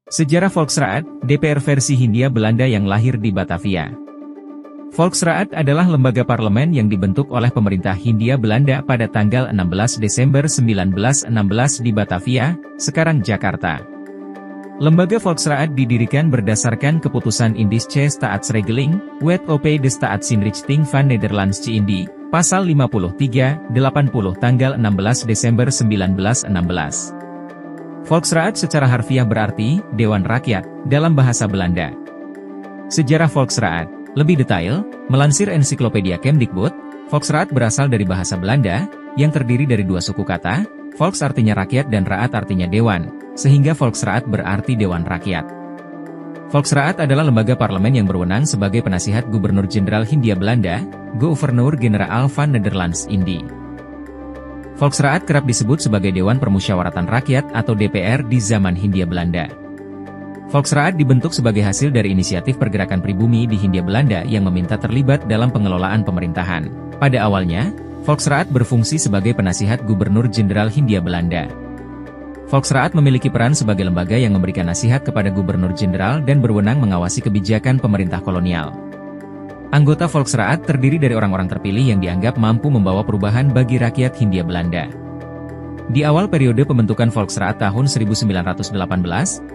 Sejarah Volksraad, DPR versi Hindia Belanda yang lahir di Batavia. Volksraad adalah lembaga parlemen yang dibentuk oleh pemerintah Hindia Belanda pada tanggal 16 Desember 1916 di Batavia, sekarang Jakarta. Lembaga Volksraad didirikan berdasarkan keputusan Indische Staatsregeling, Wet op de Staatsinrichting van Nederlands-Indië, pasal 53, 80 tanggal 16 Desember 1916. Volksraad secara harfiah berarti Dewan Rakyat dalam bahasa Belanda. Sejarah Volksraad lebih detail, melansir ensiklopedia Kemdikbud, Volksraad berasal dari bahasa Belanda, yang terdiri dari dua suku kata, Volks artinya rakyat dan Raad artinya dewan, sehingga Volksraad berarti Dewan Rakyat. Volksraad adalah lembaga parlemen yang berwenang sebagai penasihat Gubernur Jenderal Hindia Belanda, Gouvernoor-Generaal van Nederlands-Indië. Volksraad kerap disebut sebagai Dewan Permusyawaratan Rakyat atau DPR di zaman Hindia Belanda. Volksraad dibentuk sebagai hasil dari inisiatif pergerakan pribumi di Hindia Belanda yang meminta terlibat dalam pengelolaan pemerintahan. Pada awalnya, Volksraad berfungsi sebagai penasihat Gubernur Jenderal Hindia Belanda. Volksraad memiliki peran sebagai lembaga yang memberikan nasihat kepada Gubernur Jenderal dan berwenang mengawasi kebijakan pemerintah kolonial. Anggota Volksraad terdiri dari orang-orang terpilih yang dianggap mampu membawa perubahan bagi rakyat Hindia Belanda. Di awal periode pembentukan Volksraad tahun 1918,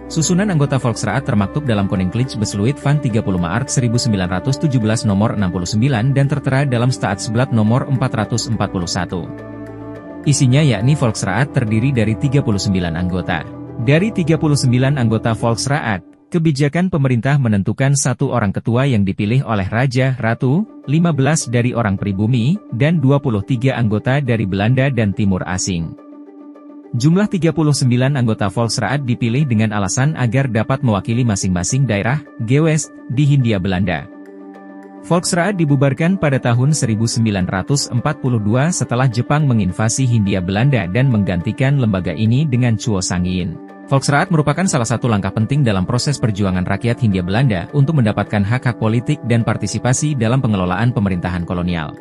susunan anggota Volksraad termaktub dalam Koninklijk Besluit van 30 Maart 1917 nomor 69 dan tertera dalam Staatsblad nomor 441. Isinya yakni Volksraad terdiri dari 39 anggota. Dari 39 anggota Volksraad, kebijakan pemerintah menentukan satu orang ketua yang dipilih oleh Raja Ratu, 15 dari orang pribumi, dan 23 anggota dari Belanda dan Timur Asing. Jumlah 39 anggota Volksraad dipilih dengan alasan agar dapat mewakili masing-masing daerah, Gewest, di Hindia Belanda. Volksraad dibubarkan pada tahun 1942 setelah Jepang menginvasi Hindia Belanda dan menggantikan lembaga ini dengan Chuo Sangin. Volksraad merupakan salah satu langkah penting dalam proses perjuangan rakyat Hindia Belanda untuk mendapatkan hak-hak politik dan partisipasi dalam pengelolaan pemerintahan kolonial.